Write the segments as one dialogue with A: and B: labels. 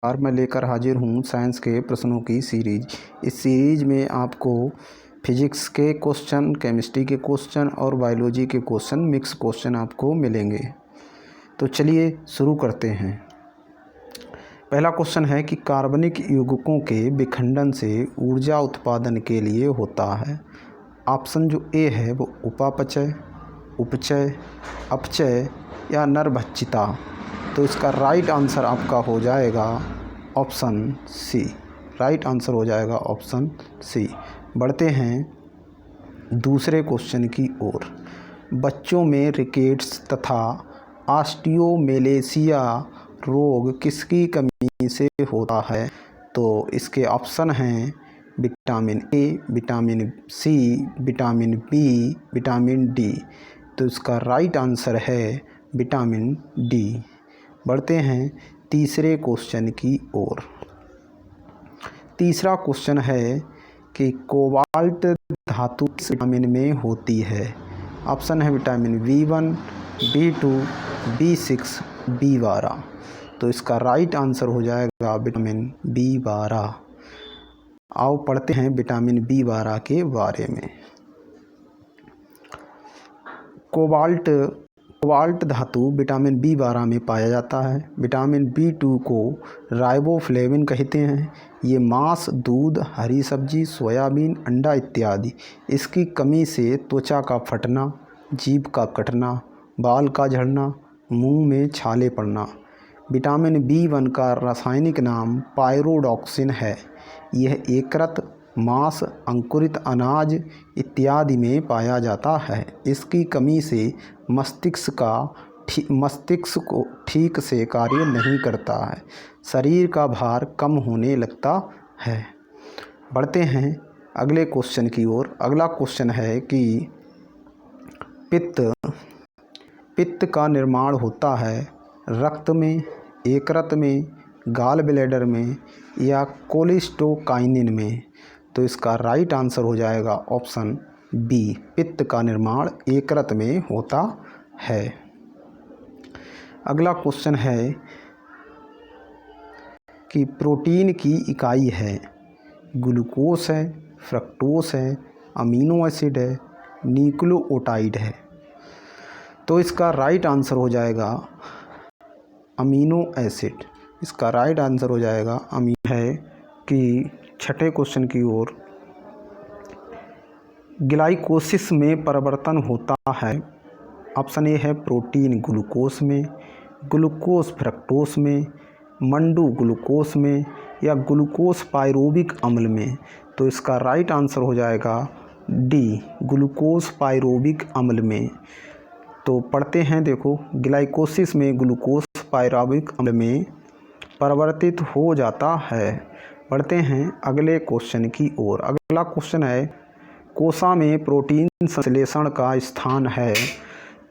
A: बार मैं लेकर हाजिर हूँ साइंस के प्रश्नों की सीरीज। इस सीरीज में आपको फिजिक्स के क्वेश्चन, केमिस्ट्री के क्वेश्चन और बायोलॉजी के क्वेश्चन, मिक्स क्वेश्चन आपको मिलेंगे। तो चलिए शुरू करते हैं। पहला क्वेश्चन है कि कार्बनिक यौगिकों के विखंडन से ऊर्जा उत्पादन के लिए होता है। ऑप्शन जो ए है वो उपापचय, उपचय, अपचय या नरभक्षिता। तो इसका राइट आंसर आपका हो जाएगा ऑप्शन सी। राइट आंसर हो जाएगा ऑप्शन सी। बढ़ते हैं दूसरे क्वेश्चन की ओर। बच्चों में रिकेट्स तथा ऑस्टियोमेलेसिया रोग किसकी कमी से होता है? तो इसके ऑप्शन हैं vitamin A, vitamin C, vitamin B, vitamin D. तो इसका राइट आंसर है विटामिन डी। बढ़ते हैं तीसरे क्वेश्चन की ओर। तीसरा क्वेश्चन है कि कोबाल्ट धातु किस विटामिन में होती है? ऑप्शन है vitamin B1, B2, B6, B12। तो इसका राइट आंसर हो जाएगा विटामिन B12। आओ पढ़ते हैं विटामिन B12 के बारे में। कोबाल्ट धातु विटामिन B12 में पाया जाता है। विटामिन B2 को राइबोफ्लेविन कहते हैं। ये मांस, दूध, हरी सब्जी, सोयाबीन, अंडा इत्यादि। इसकी कमी से त्वचा का फटना, जीभ का कटना, बाल का झड़ना, मुंह में छाले पड़ना। विटामिन B1 का रासायनिक नाम पायरोडॉक्सिन है। यह एकरत, मांस, अंकुरित अनाज इत्यादि में पाया जाता है। इसकी कमी से मस्तिष्क को ठीक से कार्य नहीं करता है। शरीर का भार कम होने लगता है। बढ़ते हैं अगले क्वेश्चन की ओर। अगला क्वेश्चन है कि पित्त का निर्माण होता है रक्त में, एकरत में, गाल ब्लैडर में या कोलेस्टोकाइनिन में। तो इसका राइट आंसर हो जाएगा ऑप्शन बी। पित्त का निर्माण एकरत में होता है। अगला क्वेश्चन है कि प्रोटीन की इकाई है। ग्लूकोस है, फ्रक्टोस है, अमीनो एसिड है, न्यूक्लियोटाइड है। तो इसका राइट आंसर हो जाएगा अमीनो एसिड। इसका राइट आंसर हो जाएगा अमीनो है। कि छठे क्वेश्चन की ओर। ग्लाइकोसिस में परिवर्तन होता है। ऑप्शन ए है प्रोटीन ग्लूकोस में, ग्लूकोस फ्रक्टोस में, मंडू ग्लूकोस में या ग्लूकोस पायरोबिक अम्ल में। तो इसका राइट आंसर हो जाएगा डी, ग्लूकोस पायरोबिक अम्ल में। तो पढ़ते हैं, देखो ग्लाइकोसिस में ग्लूकोस पायरोबिक अम्ल में परिवर्तित हो जाता है। बढ़ते हैं अगले क्वेश्चन की ओर। अगला क्वेश्चन है कोशिका में प्रोटीन संश्लेषण का स्थान है।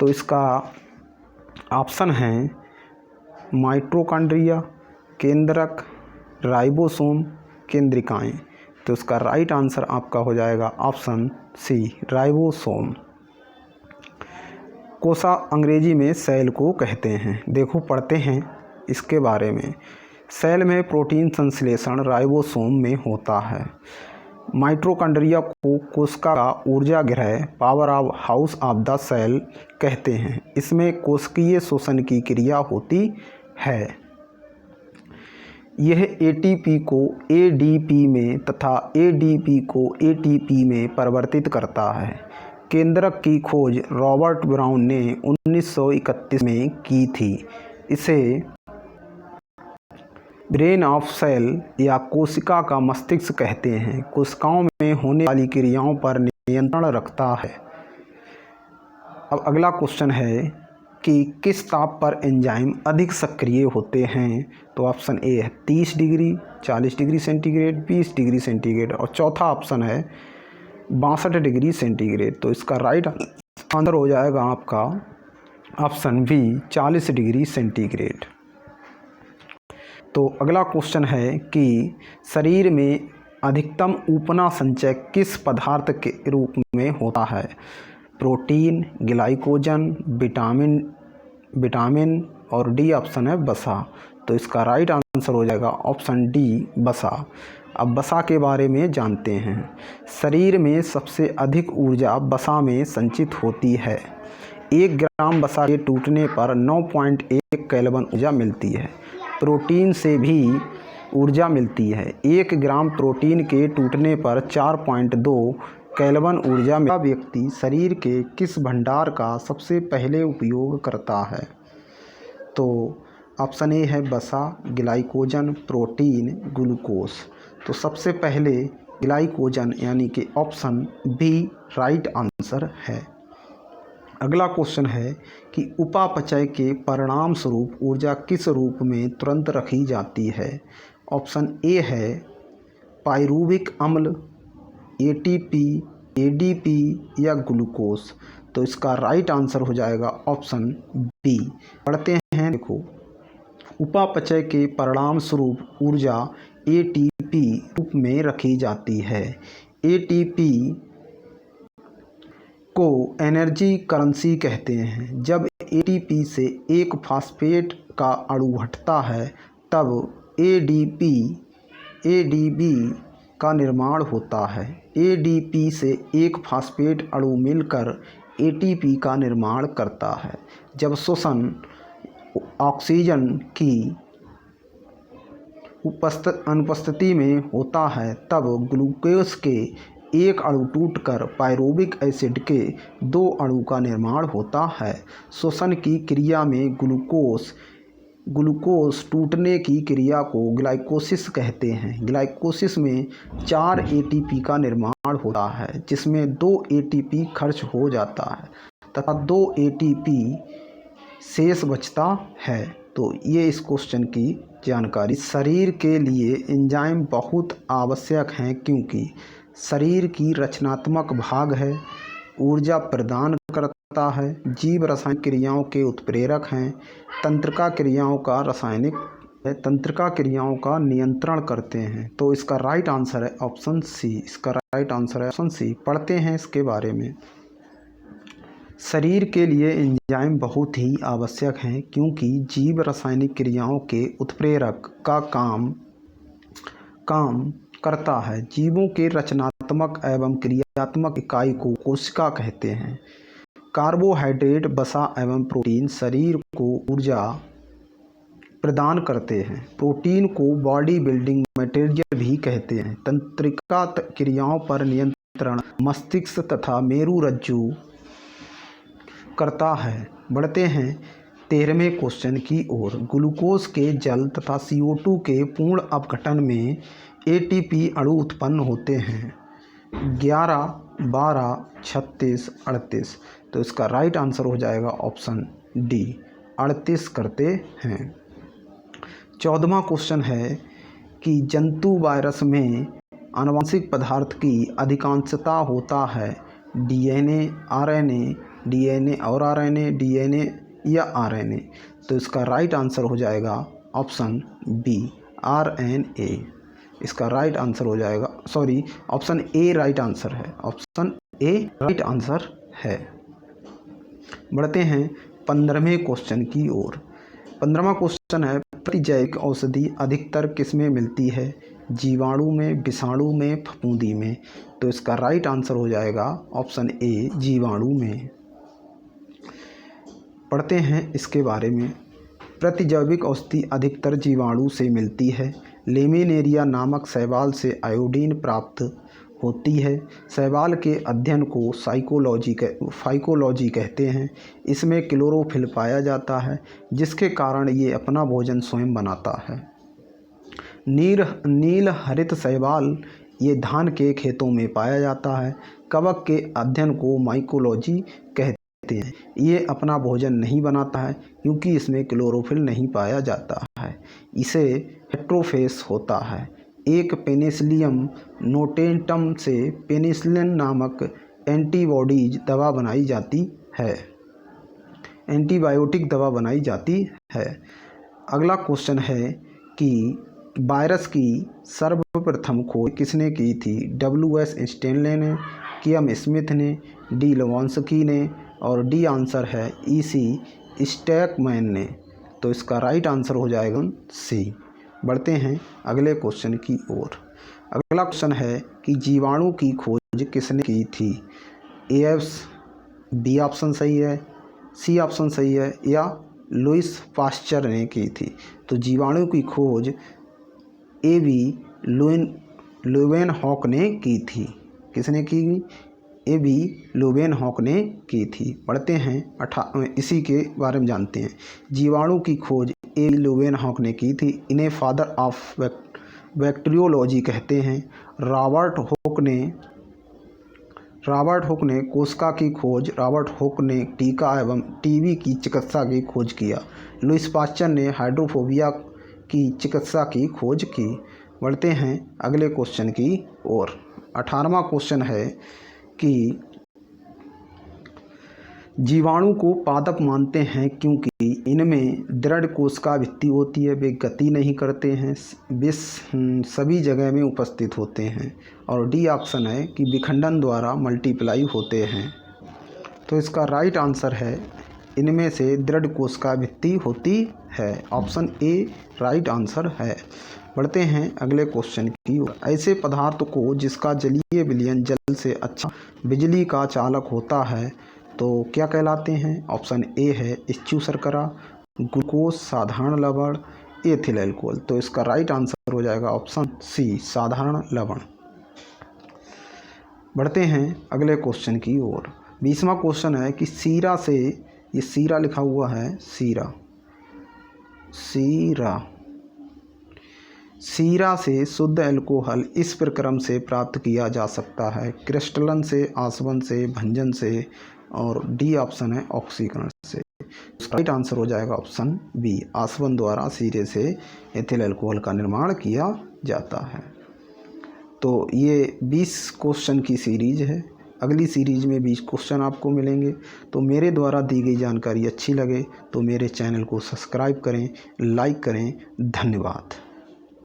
A: तो इसका ऑप्शन है माइटोकॉन्ड्रिया, केंद्रक, राइबोसोम, केंद्रिकाएं। तो इसका राइट आंसर आपका हो जाएगा ऑप्शन सी, राइबोसोम। कोशिका अंग्रेजी में सेल को कहते हैं। देखो पढ़ते हैं इसके बारे में। सेल में प्रोटीन संश्लेषण राइबोसोम में होता है। माइटोकॉन्ड्रिया को कोशिका का ऊर्जा गृह, power house of the cell कहते हैं। इसमें कोशिकीय श्वसन की क्रिया होती है। यह एटीपी को एडीपी में तथा एडीपी को एटीपी में परिवर्तित करता है। केंद्रक की खोज रॉबर्ट ब्राउन ने 1931 में की थी। इसे ब्रेन ऑफ सेल या कोशिका का मस्तिष्क कहते हैं। कोशिकाओं में होने वाली क्रियाओं पर नियंत्रण रखता है। अब अगला क्वेश्चन है कि किस ताप पर एंजाइम अधिक सक्रिय होते हैं? तो ऑप्शन ए है 30 degree, 40 degree centigrade, 20 degree centigrade और चौथा ऑप्शन है 62 डिग्री सेंटीग्रेड। तो इसका राइट आंसर हो जाएगा आपका ऑप्शन बी, 40 डिग्री सेंटीग्रेड। तो अगला क्वेश्चन है कि शरीर में अधिकतम ऊपना संचय किस पदार्थ के रूप में होता है? प्रोटीन, ग्लाइकोजन, विटामिन और डी ऑप्शन है वसा। तो इसका राइट आंसर हो जाएगा ऑप्शन डी वसा। अब वसा के बारे में जानते हैं। शरीर में सबसे अधिक ऊर्जा वसा में संचित होती है। 1 ग्राम वसा के टूटने पर 9.1 केल्विन ऊर्जा मिलती है। प्रोटीन से भी ऊर्जा मिलती है। 1 ग्राम प्रोटीन के टूटने पर 4.2 केल्विन ऊर्जा मिलती है। व्यक्ति शरीर के किस भंडार का सबसे पहले उपयोग करता है? तो ऑप्शन ए है वसा, ग्लाइकोजन, प्रोटीन, ग्लूकोज। तो सबसे पहले ग्लाइकोजन यानी कि ऑप्शन बी राइट आंसर है। अगला क्वेश्चन है कि उपापचय के परिणाम स्वरूप ऊर्जा किस रूप में तुरंत रखी जाती है? ऑप्शन ए है पाइरूविक अम्ल, एटीपी, एडीपी या ग्लूकोज। तो इसका राइट आंसर हो जाएगा ऑप्शन बी। पढ़ते हैं, देखो, उपापचय के परिणाम स्वरूप ऊर्जा एटीपी रूप में रखी जाती है। एटीपी को एनर्जी करेंसी कहते हैं। जब एटीपी से एक फास्फेट का अणु हटता है तब एडीपी का निर्माण होता है। एडीपी से एक फास्फेट अणु मिलकर एटीपी का निर्माण करता है। जब श्वसन ऑक्सीजन की अनुपस्थिति में होता है तब ग्लूकोज के एक अणु टूटकर पाइरूविक एसिड के 2 अणु का निर्माण होता है। श्वसन की क्रिया में ग्लूकोज टूटने की क्रिया को ग्लाइकोसिस कहते हैं। ग्लाइकोसिस में 4 एटीपी का निर्माण होता है, जिसमें 2 एटीपी खर्च हो जाता है तथा 2 एटीपी शेष बचता है। तो ये इस क्वेश्चन की जानकारी। शरीर के लिए एंजाइम बहुत आवश्यक हैं क्योंकि शरीर की रचनात्मक भाग है, ऊर्जा प्रदान करता है, जीव रासायनिक क्रियाओं के उत्प्रेरक हैं, तंत्रिका क्रियाओं का नियंत्रण करते हैं। तो इसका राइट आंसर है ऑप्शन सी। इसका राइट आंसर है ऑप्शन सी। पढ़ते हैं इसके बारे में। शरीर के लिए एंजाइम बहुत ही आवश्यक हैं क्योंकि जीव रासायनिक क्रियाओं के उत्प्रेरक का काम करता है। जीवों के रचनात्मक एवं क्रियात्मक इकाई को कोशिका कहते हैं। कार्बोहाइड्रेट, वसा एवं प्रोटीन शरीर को ऊर्जा प्रदान करते हैं। प्रोटीन को बॉडी बिल्डिंग मटेरियल भी कहते हैं। तंत्रिका क्रियाओं पर नियंत्रण मस्तिष्क तथा मेरुरज्जु करता है। बढ़ते हैं 13वें क्वेश्चन की ओर। ग्लूकोज के जल तथा CO2 के पूर्ण अपघटन में एटीपी अणु उत्पन्न होते हैं। 11, 12, 36, 38। तो इसका राइट आंसर हो जाएगा ऑप्शन डी, 38 करते हैं। 14वां क्वेश्चन है कि जंतु वायरस में आनुवंशिक पदार्थ की अधिकांशता होता है डीएनए, आरएनए, डीएनए और आरएनए, डीएनए या आरएनए। तो इसका राइट आंसर हो जाएगा ऑप्शन बी, आरएनए। इसका राइट आंसर हो जाएगा, sorry, option A right answer है। ऑप्शन ए राइट आंसर है। बढ़ते हैं 15वें क्वेश्चन की ओर। 15वां क्वेश्चन है प्रतिजैविक औषधि अधिकतर किसमें मिलती है? जीवाणु में, विषाणु में, फफूंदी में। तो इसका राइट आंसर हो जाएगा ऑप्शन ए, जीवाणु में। पढ़ते हैं इसके बारे में। प्रतिजैविक औषधि अधिकतर जीवाणु से मिलती है। लेमिनेरिया नामक शैवाल से आयोडीन प्राप्त होती है। शैवाल के अध्ययन को फाइकोलॉजी कहते हैं। इसमें क्लोरोफिल पाया जाता है जिसके कारण ये अपना भोजन स्वयं बनाता है। नील हरित शैवाल ये धान के खेतों में पाया जाता है। कवक के अध्ययन को माइकोलॉजी कहते हैं। ये अपना भोजन नहीं बनाता है क्योंकि इसमें क्लोरोफिल नहीं पाया जाता है। इसे हेट्रोफेस होता है। एक पेनिसिलियम नोटेंटम से पेनिसिलिन नामक एंटीबॉडीज दवा बनाई जाती है, एंटीबायोटिक दवा बनाई जाती है। अगला क्वेश्चन है कि वायरस की सर्वप्रथम खोज किसने की थी? WS स्टेनले ने, कियम स्मिथ ने, डी लवॉन्स्की ने और डी आंसर है EC स्टैकमैन ने। तो इसका राइट आंसर हो जाएगा सी। बढ़ते हैं अगले क्वेश्चन की ओर। अगला क्वेश्चन है कि जीवाणु की खोज किसने की थी? एएफ बी ऑप्शन सही है, सी ऑप्शन सही है, या लुईस पास्चर ने की थी? तो जीवाणु की खोज एबी लुवेनहॉक ने की थी। किसने की? एबी लुवेनहॉक ने की थी। पढ़ते हैं इसी के बारे में जानते हैं। जीवाणु की खोज एबी लुवेनहॉक ने की थी। इन्हें फादर ऑफ बैक्टीरियोलॉजी कहते हैं। रॉबर्ट हुक ने कोशिका की खोज, रॉबर्ट हुक ने टीका एवं टीबी की चिकित्सा की खोज किया। लुईस पास्चर ने हाइड्रोफोबिया की चिकित्सा की खोज की। बढ़ते हैं अगले क्वेश्चन की ओर। 18वां क्वेश्चन है कि जीवाणु को पादप मानते हैं क्योंकि इनमें दृढ़ कोशिका भित्ति होती है, वे गति नहीं करते हैं, वे सभी जगह में उपस्थित होते हैं। और डी ऑप्शन है कि विखंडन द्वारा मल्टीप्लाई होते हैं। तो इसका राइट आंसर है इनमें से दृढ़ कोशिका भित्ति होती है। ऑप्शन ए राइट आंसर है। बढ़ते हैं अगले क्वेश्चन की ओर। ऐसे पदार्थ को जिसका जलीय विलयन जल से अच्छा बिजली का चालक होता है तो क्या कहलाते हैं? ऑप्शन ए है इच्छु शर्करा, ग्लूकोज, साधारण लवण, एथिल अल्कोहल। तो इसका राइट आंसर हो जाएगा ऑप्शन सी साधारण लवण। बढ़ते हैं अगले क्वेश्चन की ओर। 20वां क्वेश्चन है कि सीरा से, ये सीरा लिखा हुआ है, सीरा से शुद्ध अल्कोहल इस प्रक्रम से प्राप्त किया जा सकता है? क्रिस्टलन से, आसवन से, भंजन से, और डी ऑप्शन है ऑक्सीकरण से। राइट आंसर हो जाएगा ऑप्शन बी आसवन द्वारा सीरे से एथिल अल्कोहल का निर्माण किया जाता है। तो ये 20 क्वेश्चन की सीरीज है। अगली सीरीज में 20 क्वेश्चन आपको मिलेंगे। तो मेरे द्वारा दी गई जानकारी अच्छी लगे तो मेरे चैनल को सब्सक्राइब करें, लाइक करें। धन्यवाद।